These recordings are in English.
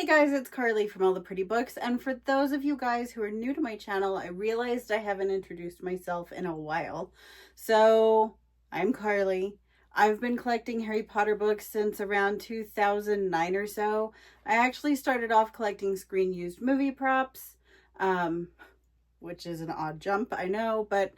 Hey guys, it's Carly from All the Pretty Books, and for those of you guys who are new to my channel, I realized I haven't introduced myself in a while. So, I'm Carly. I've been collecting Harry Potter books since around 2009 or so. I actually started off collecting screen-used movie props, which is an odd jump, I know, but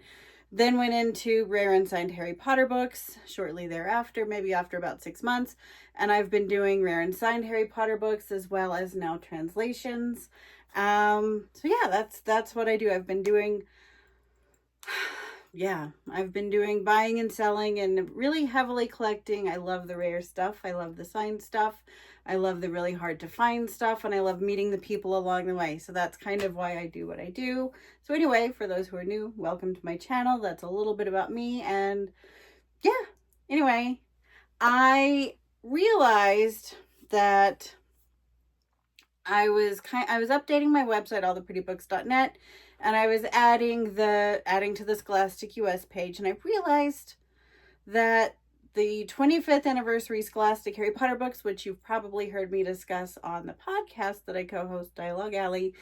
then went into rare and signed Harry Potter books shortly thereafter, maybe after about 6 months. And I've been doing rare and signed Harry Potter books as well as now translations. So yeah, that's what I do. I've been doing buying and selling and really heavily collecting. I love the rare stuff. I love the signed stuff. I love the really hard to find stuff, and I love meeting the people along the way. So that's kind of why I do what I do. So anyway, for those who are new, welcome to my channel. That's a little bit about me. And yeah, anyway, I realized that I was updating my website, alltheprettybooks.net, and I was adding to the Scholastic US page, and I realized that the 25th anniversary Scholastic Harry Potter books, which you've probably heard me discuss on the podcast that I co-host, Dialogue Alley,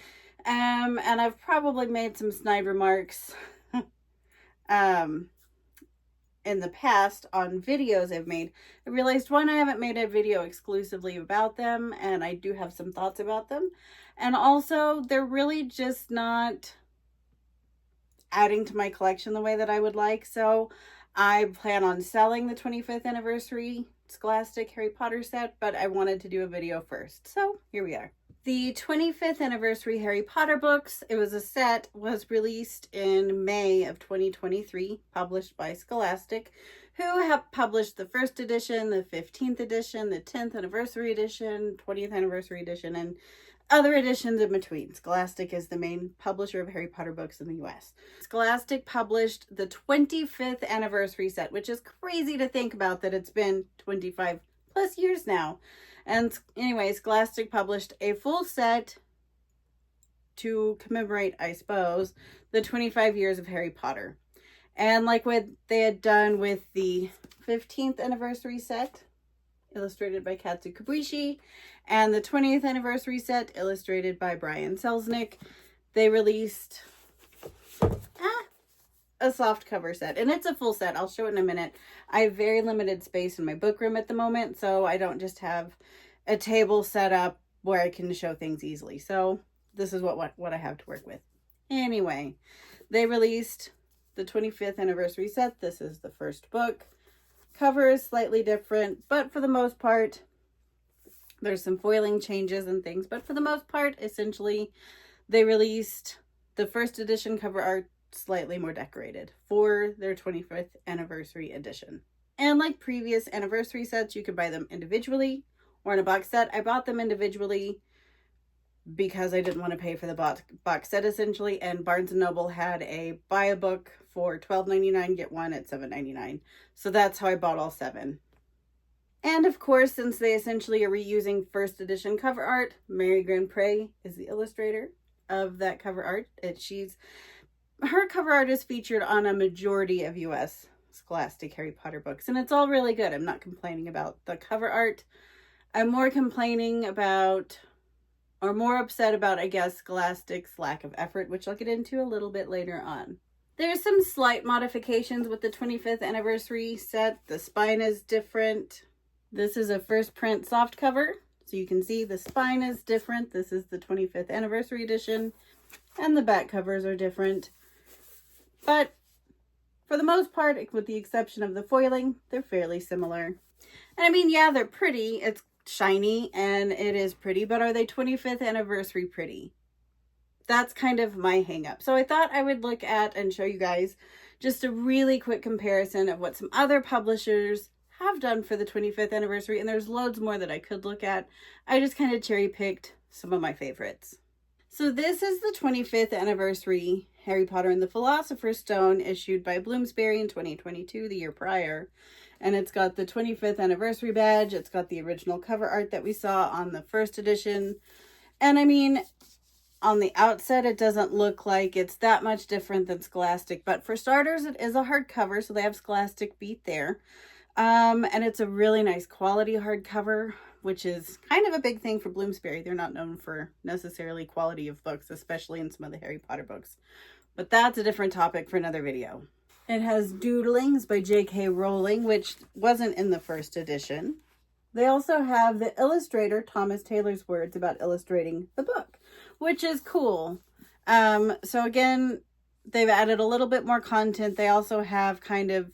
and I've probably made some snide remarks in the past on videos I've made. I realized, one, I haven't made a video exclusively about them, and I do have some thoughts about them, and also they're really just not adding to my collection the way that I would like. So I plan on selling the 25th anniversary Scholastic Harry Potter set, but I wanted to do a video first. So here we are. The 25th anniversary Harry Potter books, it was a set, was released in May of 2023, published by Scholastic, who have published the first edition, the 15th edition, the 10th anniversary edition, 20th anniversary edition, and other editions in between. Scholastic is the main publisher of Harry Potter books in the US. Scholastic published the 25th anniversary set, which is crazy to think about that it's been 25 plus years now. And anyway, Scholastic published a full set to commemorate, I suppose, the 25 years of Harry Potter. And like what they had done with the 15th anniversary set, illustrated by Katsu Kubrishi, and the 20th anniversary set, illustrated by Brian Selznick, they released a soft cover set, and it's a full set. I'll show it in a minute. I have very limited space in my book room at the moment, so I don't just have a table set up where I can show things easily. So this is what I have to work with. Anyway, they released the 25th anniversary set. This is the first book. Cover is slightly different, but for the most part, there's some foiling changes and things, but for the most part, essentially, they released the first edition cover art slightly more decorated for their 25th anniversary edition. And like previous anniversary sets, you could buy them individually or in a box set. I bought them individually because I didn't want to pay for the box set, essentially, and Barnes & Noble had a buy a book for $12.99, get one at $7.99. So that's how I bought all 7. And of course, since they essentially are reusing first edition cover art, Mary Grandpré is the illustrator of that cover art. Her cover art is featured on a majority of US Scholastic Harry Potter books, and it's all really good. I'm not complaining about the cover art. I'm more complaining about, or more upset about, I guess, Scholastic's lack of effort, which I'll get into a little bit later on. There's some slight modifications with the 25th anniversary set. The spine is different. This is a first print soft cover, so you can see the spine is different. This is the 25th anniversary edition, and the back covers are different. But for the most part, with the exception of the foiling, they're fairly similar. And I mean, yeah, they're pretty. It's shiny and it is pretty, but are they 25th anniversary pretty? That's kind of my hang up. So I thought I would look at and show you guys just a really quick comparison of what some other publishers have done for the 25th anniversary, and there's loads more that I could look at. I just kind of cherry picked some of my favorites. So this is the 25th anniversary Harry Potter and the Philosopher's Stone, issued by Bloomsbury in 2022, the year prior. And it's got the 25th anniversary badge. It's got the original cover art that we saw on the first edition. And I mean, on the outset, it doesn't look like it's that much different than Scholastic. But for starters, it is a hardcover, so they have Scholastic beat there. And it's a really nice quality hardcover, which is kind of a big thing for Bloomsbury. They're not known for necessarily quality of books, especially in some of the Harry Potter books. But that's a different topic for another video. It has Doodlings by J.K. Rowling, which wasn't in the first edition. They also have the illustrator Thomas Taylor's words about illustrating the book, which is cool. So again, they've added a little bit more content. They also have kind of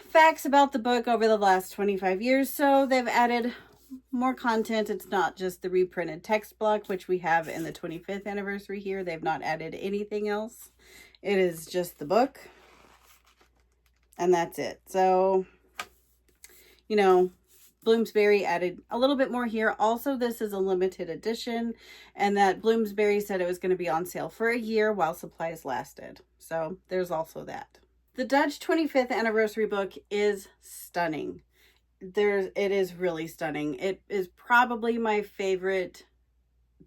facts about the book over the last 25 years. So they've added more content. It's not just the reprinted text block, which we have in the 25th anniversary here. They've not added anything else. It is just the book. And that's it. So, you know, Bloomsbury added a little bit more here. Also, this is a limited edition, and that Bloomsbury said it was going to be on sale for a year while supplies lasted. So there's also that. The Dutch 25th anniversary book is stunning. It is really stunning. It is probably my favorite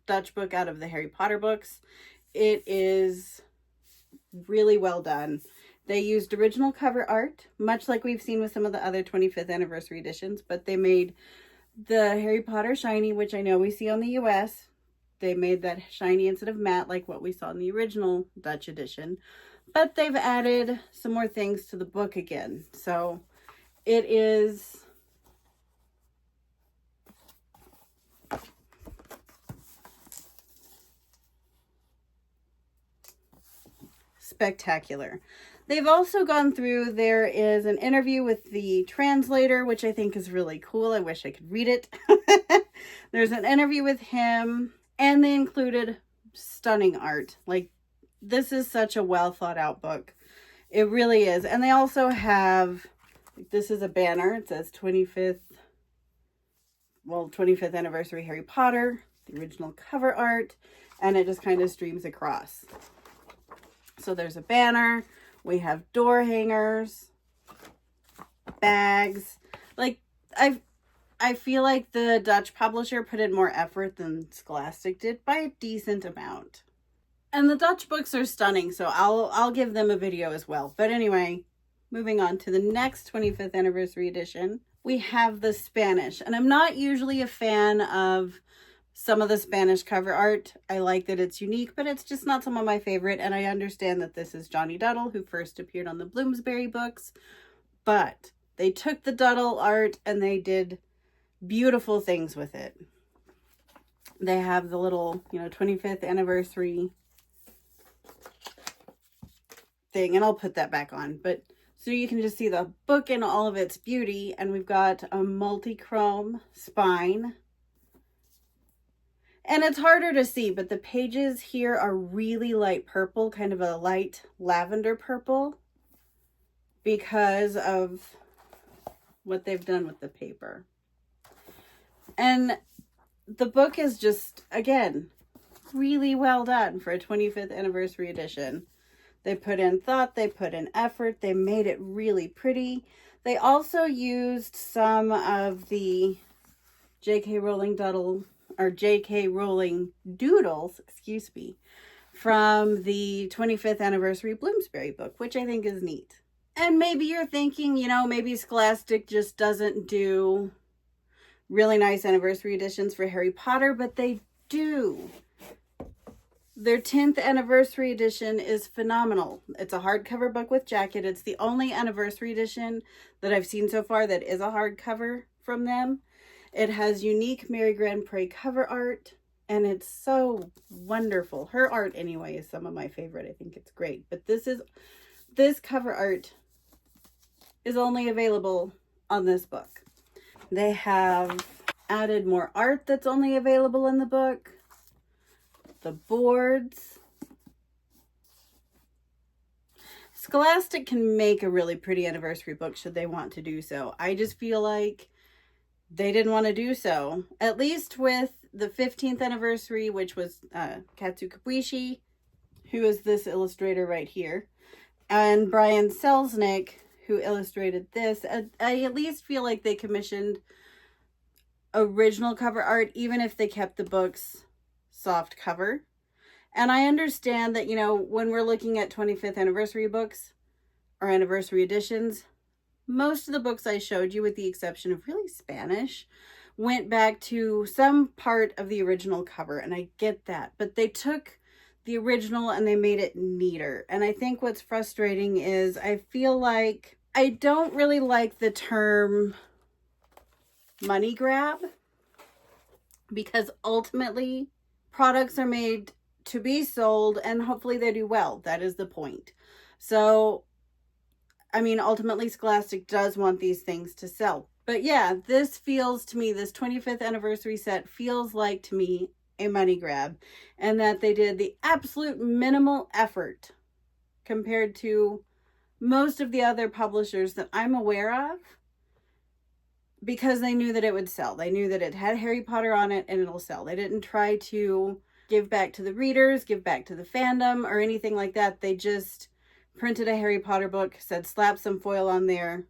Dutch book out of the Harry Potter books. It is really well done. They used original cover art, much like we've seen with some of the other 25th anniversary editions, but they made the Harry Potter shiny, which I know we see on the US. They made that shiny instead of matte, like what we saw in the original Dutch edition. But they've added some more things to the book again. So it is spectacular. They've also gone through, there is an interview with the translator, which I think is really cool. I wish I could read it. There's an interview with him, and they included stunning art. Like, this is such a well thought out book. It really is. And they also have, this is a banner. It says 25th anniversary Harry Potter, the original cover art, and it just kind of streams across. So there's a banner. We have door hangers, bags. Like, I feel like the Dutch publisher put in more effort than Scholastic did by a decent amount. And the Dutch books are stunning, so I'll give them a video as well. But anyway, moving on to the next 25th anniversary edition, we have the Spanish. And I'm not usually a fan of some of the Spanish cover art. I like that it's unique, but it's just not some of my favorite. And I understand that this is Johnny Duddle, who first appeared on the Bloomsbury books. But they took the Duddle art and they did beautiful things with it. They have the little, 25th anniversary thing, and I'll put that back on. But so you can just see the book in all of its beauty. And we've got a multi-chrome spine. And it's harder to see, but the pages here are really light purple, kind of a light lavender purple, because of what they've done with the paper. And the book is just, again, really well done for a 25th anniversary edition. They put in thought, they put in effort, they made it really pretty. They also used some of the J.K. Rowling doodles, from the 25th anniversary Bloomsbury book, which I think is neat. And maybe you're thinking, maybe Scholastic just doesn't do really nice anniversary editions for Harry Potter, but they do. Their 10th anniversary edition is phenomenal. It's a hardcover book with jacket. It's the only anniversary edition that I've seen so far that is a hardcover from them. It has unique Mary Grand Pré cover art, and it's so wonderful. Her art, anyway, is some of my favorite. I think it's great. But this cover art is only available on this book. They have added more art that's only available in the book. The boards. Scholastic can make a really pretty anniversary book should they want to do so. I just feel like they didn't want to do so. At least with the 15th anniversary, which was Katsu Kabuishi, who is this illustrator right here, and Brian Selznick, who illustrated this. I at least feel like they commissioned original cover art, even if they kept the book's soft cover. And I understand that, when we're looking at 25th anniversary books or anniversary editions, most of the books I showed you, with the exception of really Spanish, went back to some part of the original cover, and I get that, but they took the original and they made it neater. And I think what's frustrating is I feel like I don't really like the term money grab, because ultimately products are made to be sold and hopefully they do well. That is the point. So, I mean, ultimately Scholastic does want these things to sell. But yeah, this feels to me, this 25th anniversary set feels like to me a money grab, and that they did the absolute minimal effort compared to most of the other publishers that I'm aware of, because they knew that it would sell. They knew that it had Harry Potter on it and it'll sell. They didn't try to give back to the readers, give back to the fandom, or anything like that. They just printed a Harry Potter book, said slap some foil on there,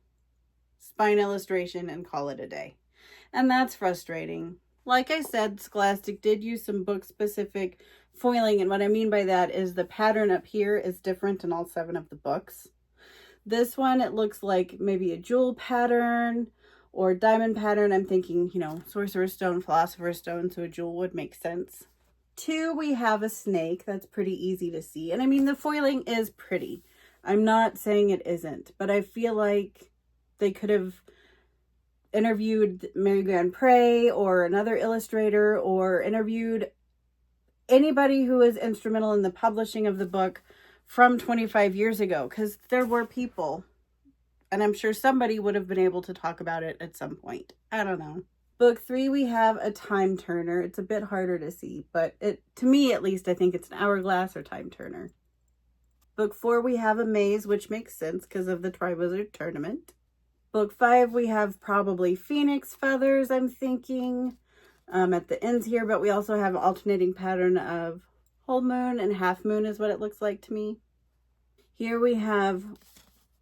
spine illustration, and call it a day. And that's frustrating. Like I said, Scholastic did use some book-specific foiling, and what I mean by that is the pattern up here is different in all 7 of the books. This one, it looks like maybe a jewel pattern or diamond pattern. I'm thinking, Sorcerer's Stone, Philosopher's Stone, so a jewel would make sense. 2, we have a snake. That's pretty easy to see. And I mean, the foiling is pretty. I'm not saying it isn't, but I feel like they could have interviewed Mary Grand Pré or another illustrator, or interviewed anybody who was instrumental in the publishing of the book from 25 years ago, because there were people, and I'm sure somebody would have been able to talk about it at some point. I don't know. Book 3, we have a time turner. It's a bit harder to see, but to me at least, I think it's an hourglass or time turner. Book 4, we have a maze, which makes sense because of the Triwizard Tournament. Book 5, we have probably phoenix feathers, I'm thinking, at the ends here, but we also have an alternating pattern of whole moon and half moon is what it looks like to me. Here we have,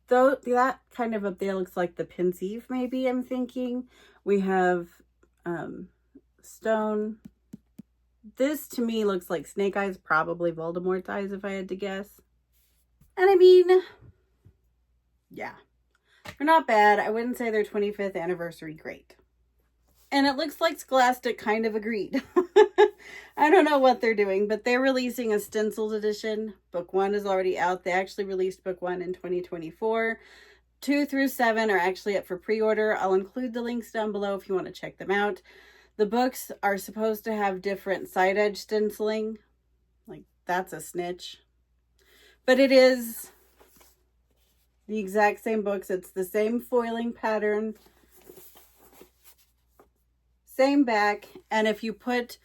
though, that kind of up there looks like the pensieve, maybe, I'm thinking. We have stone. This to me looks like snake eyes, probably Voldemort's eyes if I had to guess. And I mean, yeah, they're not bad. I wouldn't say their 25th anniversary great. And it looks like Scholastic kind of agreed. I don't know what they're doing, but they're releasing a stenciled edition. Book 1 is already out. They actually released book 1 in 2024. 2 through 7 are actually up for pre-order. I'll include the links down below if you want to check them out. The books are supposed to have different side edge stenciling. Like, that's a snitch. But it is the exact same books. It's the same foiling pattern, same back, and if you put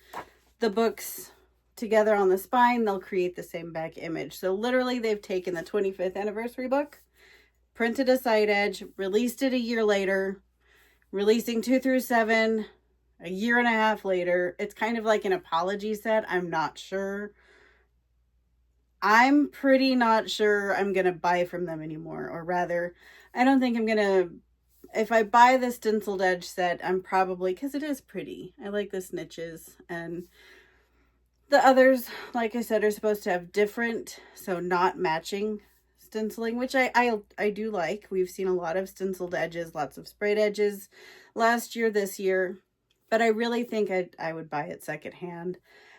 the books together on the spine, they'll create the same back image. So literally they've taken the 25th anniversary book, printed a side edge, released it a year later, releasing 2 through 7 a year and a half later. It's kind of like an apology set. I'm not sure. I'm pretty not sure I'm going to buy from them anymore. Or rather, I don't think I'm going to. If I buy the stenciled edge set, I'm probably, because it is pretty. I like the snitches. And the others, like I said, are supposed to have different, so not matching stenciling, which I do like. We've seen a lot of stenciled edges, lots of sprayed edges last year, this year. But I really think I would buy it secondhand.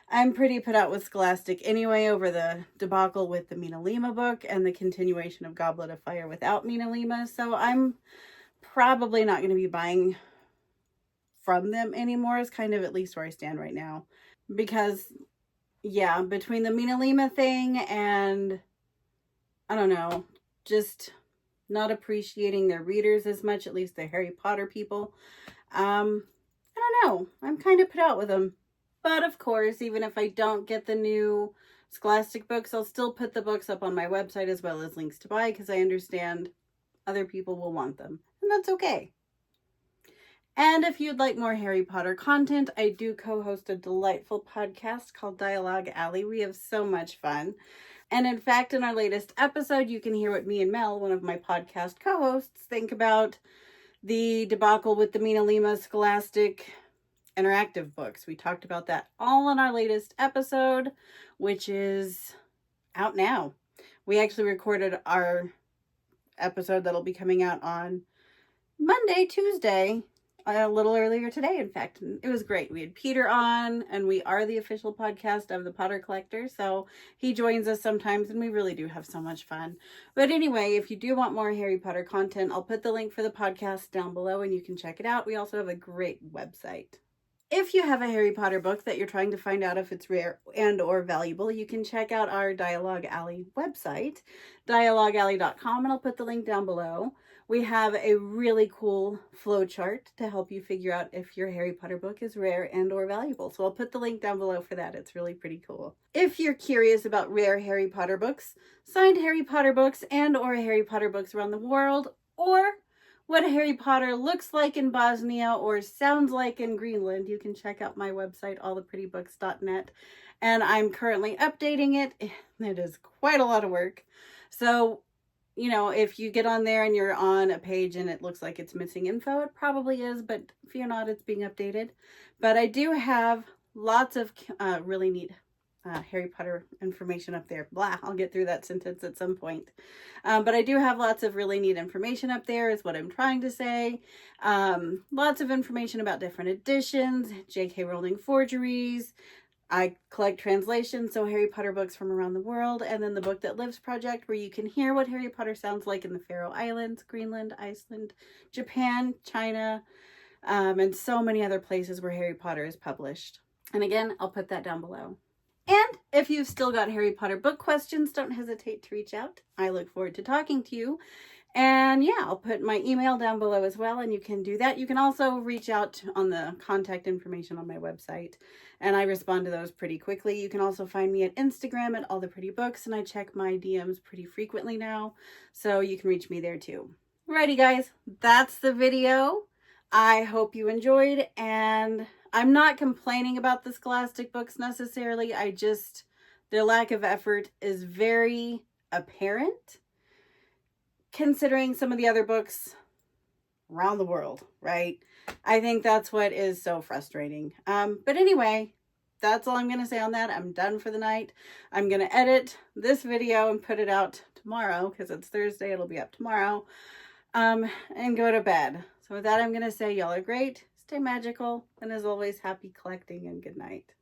I'm pretty put out with Scholastic anyway over the debacle with the Minimalist book and the continuation of Goblet of Fire without Minimalist. So I'm probably not going to be buying from them anymore, is kind of at least where I stand right now. Because, yeah, between the Minimalist thing and, I don't know, just not appreciating their readers as much, at least the Harry Potter people, I don't know. I'm kind of put out with them. But of course, even if I don't get the new Scholastic books, I'll still put the books up on my website as well as links to buy, because I understand other people will want them. And that's okay. And if you'd like more Harry Potter content, I do co-host a delightful podcast called Dialogue Alley. We have so much fun. And in fact, in our latest episode, you can hear what me and Mel, one of my podcast co-hosts, think about the debacle with the Minimalist Scholastic interactive books. We talked about that all in our latest episode, which is out now. We actually recorded our episode that'll be coming out on Monday, Tuesday, a little earlier today, in fact. It was great. We had Peter on, and we are the official podcast of the Potter Collector, so he joins us sometimes, and we really do have so much fun. But anyway, if you do want more Harry Potter content, I'll put the link for the podcast down below, and you can check it out. We also have a great website. If you have a Harry Potter book that you're trying to find out if it's rare and or valuable, you can check out our Dialogue Alley website, dialoguealley.com, and I'll put the link down below. We have a really cool flowchart to help you figure out if your Harry Potter book is rare and or valuable. So I'll put the link down below for that. It's really pretty cool. If you're curious about rare Harry Potter books, signed Harry Potter books and or Harry Potter books around the world, or what Harry Potter looks like in Bosnia or sounds like in Greenland, you can check out my website, alltheprettybooks.net. And I'm currently updating it. It is quite a lot of work. So, you know, if you get on there and you're on a page and it looks like it's missing info, it probably is, but fear not, it's being updated. But I do have lots of really neat Harry Potter information up there. Blah, I'll get through that sentence at some point. But I do have lots of really neat information up there is what I'm trying to say. Lots of information about different editions, J.K. Rowling forgeries. I collect translations, so Harry Potter books from around the world, and then the Book That Lives project, where you can hear what Harry Potter sounds like in the Faroe Islands, Greenland, Iceland, Japan, China, and so many other places where Harry Potter is published. And again, I'll put that down below. And if you've still got Harry Potter book questions, don't hesitate to reach out. I look forward to talking to you. And yeah, I'll put my email down below as well, and you can do that. You can also reach out on the contact information on my website, and I respond to those pretty quickly. You can also find me at Instagram at alltheprettybooks, and I check my DMs pretty frequently now, so you can reach me there too. Alrighty guys, that's the video. I hope you enjoyed, and I'm not complaining about the Scholastic books necessarily. Their lack of effort is very apparent considering some of the other books around the world, right? I think that's what is so frustrating. But anyway, that's all I'm going to say on that. I'm done for the night. I'm going to edit this video and put it out tomorrow because it's Thursday. It'll be up tomorrow. And go to bed. So with that, I'm going to say y'all are great. Stay magical. And as always, happy collecting and good night.